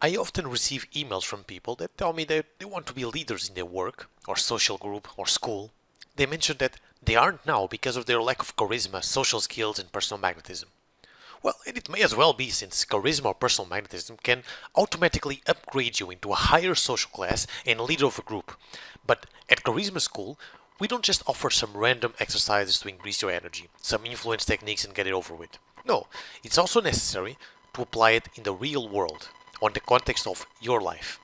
I often receive emails from people that tell me that they want to be leaders in their work, or social group, or school. They mention that they aren't now because of their lack of charisma, social skills, and personal magnetism. Well, and it may as well be, since charisma or personal magnetism can automatically upgrade you into a higher social class and leader of a group. But at Charisma School, we don't just offer some random exercises to increase your energy, some influence techniques and get it over with. No, it's also necessary to apply it in the real world, on the context of your life.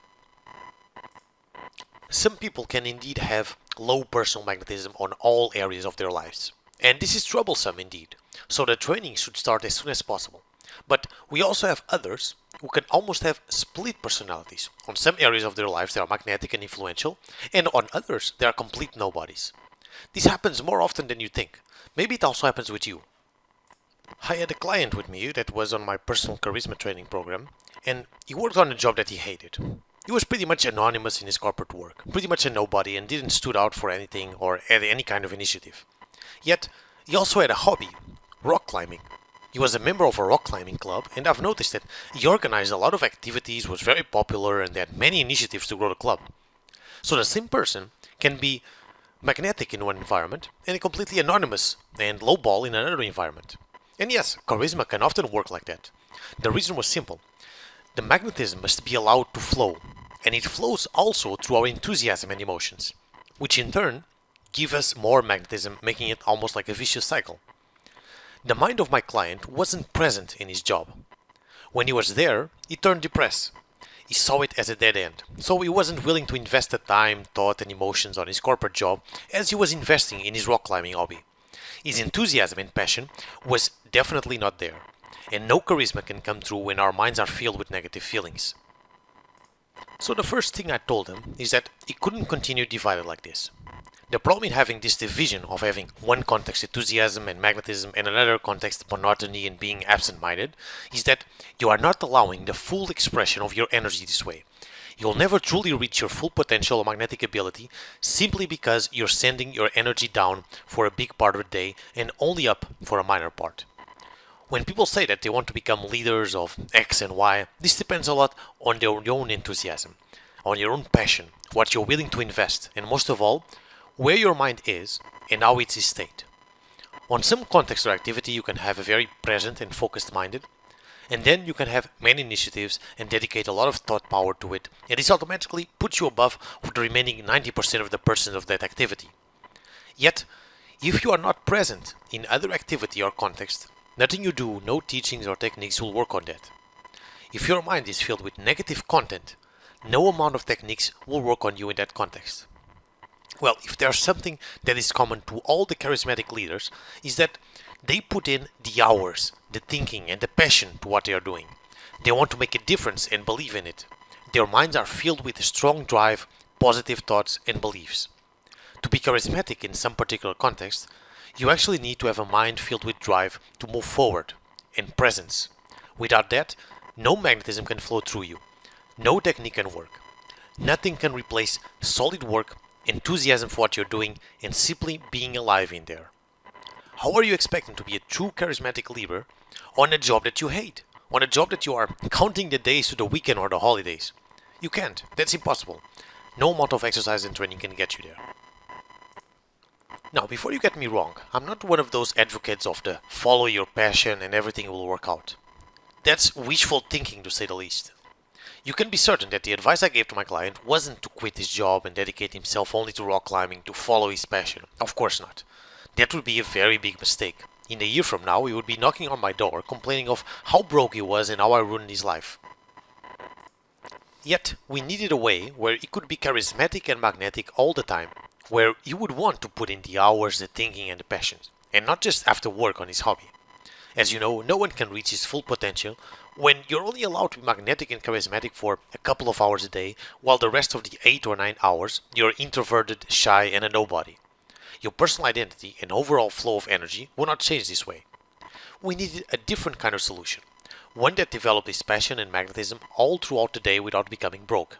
Some people can indeed have low personal magnetism on all areas of their lives. And this is troublesome indeed, so the training should start as soon as possible. But we also have others who can almost have split personalities. On some areas of their lives they are magnetic and influential, and on others they are complete nobodies. This happens more often than you think. Maybe it also happens with you. I had a client with me that was on my personal charisma training program, and he worked on a job that he hated. He was pretty much anonymous in his corporate work, pretty much a nobody, and didn't stood out for anything or had any kind of initiative. Yet, he also had a hobby, rock climbing. He was a member of a rock climbing club, and I've noticed that he organized a lot of activities, was very popular, and had many initiatives to grow the club. So the same person can be magnetic in one environment and completely anonymous and lowball in another environment. And yes, charisma can often work like that. The reason was simple. The magnetism must be allowed to flow, and it flows also through our enthusiasm and emotions, which in turn give us more magnetism, making it almost like a vicious cycle. The mind of my client wasn't present in his job. When he was there, he turned depressed. He saw it as a dead end, so he wasn't willing to invest the time, thought, and emotions on his corporate job as he was investing in his rock climbing hobby. His enthusiasm and passion was definitely not there, and no charisma can come through when our minds are filled with negative feelings. So the first thing I told him is that he couldn't continue divided like this. The problem in having this division of having one context enthusiasm and magnetism and another context monotony and being absent-minded is that you are not allowing the full expression of your energy this way. You'll never truly reach your full potential or magnetic ability simply because you're sending your energy down for a big part of the day and only up for a minor part. When people say that they want to become leaders of X and Y, this depends a lot on their own enthusiasm, on your own passion, what you're willing to invest, and most of all, where your mind is and how it's state. On some context or activity you can have a very present and focused minded, and then you can have many initiatives and dedicate a lot of thought power to it, and this automatically puts you above the remaining 90% of the person of that activity. Yet, if you are not present in other activity or context, nothing you do, no teachings or techniques will work on that. If your mind is filled with negative content, no amount of techniques will work on you in that context. Well, if there's something that is common to all the charismatic leaders, is that they put in the hours, the thinking and the passion to what they are doing. They want to make a difference and believe in it. Their minds are filled with a strong drive, positive thoughts and beliefs. To be charismatic in some particular context, you actually need to have a mind filled with drive to move forward and presence. Without that, no magnetism can flow through you. No technique can work. Nothing can replace solid work, enthusiasm for what you're doing, and simply being alive in there. How are you expecting to be a true charismatic leader on a job that you hate? On a job that you are counting the days to the weekend or the holidays? You can't. That's impossible. No amount of exercise and training can get you there. Now, before you get me wrong, I'm not one of those advocates of the follow your passion and everything will work out. That's wishful thinking, to say the least. You can be certain that the advice I gave to my client wasn't to quit his job and dedicate himself only to rock climbing to follow his passion. Of course not. That would be a very big mistake. In a year from now, he would be knocking on my door complaining of how broke he was and how I ruined his life. Yet, we needed a way where he could be charismatic and magnetic all the time, where he would want to put in the hours, the thinking and the passion, and not just after work on his hobby. As you know, no one can reach his full potential when you're only allowed to be magnetic and charismatic for a couple of hours a day, while the rest of the 8 or 9 hours you're introverted, shy and a nobody. Your personal identity and overall flow of energy will not change this way. We needed a different kind of solution, one that developed his passion and magnetism all throughout the day without becoming broke.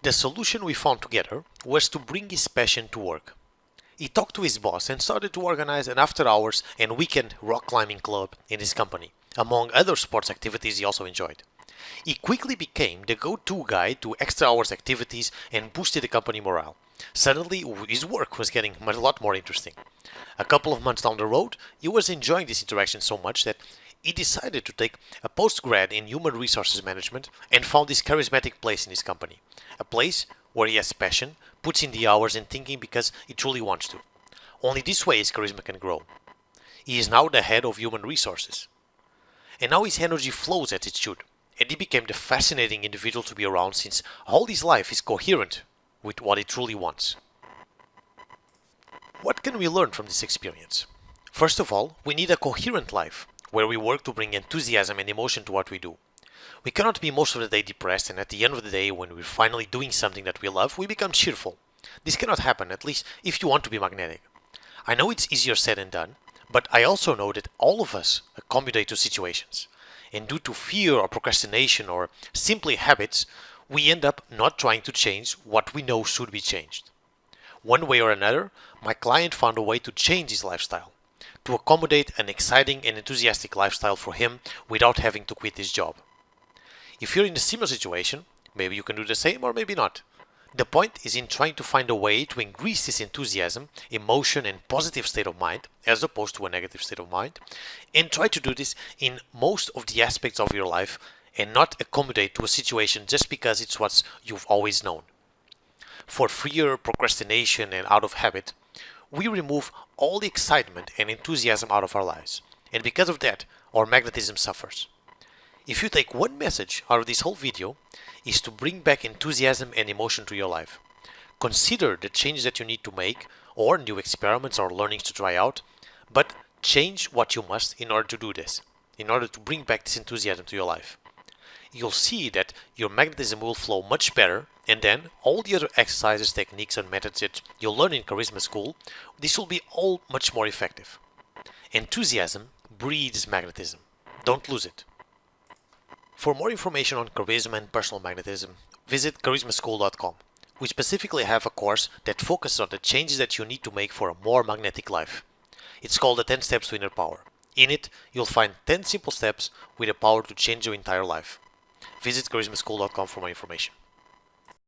The solution we found together was to bring his passion to work. He talked to his boss and started to organize an after-hours and weekend rock climbing club in his company, among other sports activities he also enjoyed. He quickly became the go-to guy to extra hours activities and boosted the company morale. Suddenly, his work was getting a lot more interesting. A couple of months down the road, he was enjoying this interaction so much that he decided to take a postgrad in human resources management and found this charismatic place in his company. A place where he has passion, puts in the hours and thinking because he truly wants to. Only this way his charisma can grow. He is now the head of human resources. And now his energy flows as it should. And he became the fascinating individual to be around since all his life is coherent with what he truly wants. What can we learn from this experience? First of all, we need a coherent life, where we work to bring enthusiasm and emotion to what we do. We cannot be most of the day depressed, and at the end of the day, when we're finally doing something that we love, we become cheerful. This cannot happen, at least if you want to be magnetic. I know it's easier said than done, but I also know that all of us accommodate to situations. And due to fear or procrastination or simply habits, we end up not trying to change what we know should be changed. One way or another, my client found a way to change his lifestyle, to accommodate an exciting and enthusiastic lifestyle for him without having to quit his job. If you're in a similar situation, maybe you can do the same or maybe not. The point is in trying to find a way to increase this enthusiasm, emotion and positive state of mind, as opposed to a negative state of mind, and try to do this in most of the aspects of your life and not accommodate to a situation just because it's what you've always known. For fear, procrastination and out of habit, we remove all the excitement and enthusiasm out of our lives. And because of that, our magnetism suffers. If you take one message out of this whole video, is to bring back enthusiasm and emotion to your life. Consider the changes that you need to make, or new experiments or learnings to try out, but change what you must in order to do this, in order to bring back this enthusiasm to your life. You'll see that your magnetism will flow much better, and then all the other exercises, techniques and methods that you'll learn in Charisma School, this will be all much more effective. Enthusiasm breeds magnetism. Don't lose it. For more information on charisma and personal magnetism, visit charismaschool.com. We specifically have a course that focuses on the changes that you need to make for a more magnetic life. It's called the 10 Steps to Inner Power. In it, you'll find 10 simple steps with the power to change your entire life. Visit charismaschool.com for more information.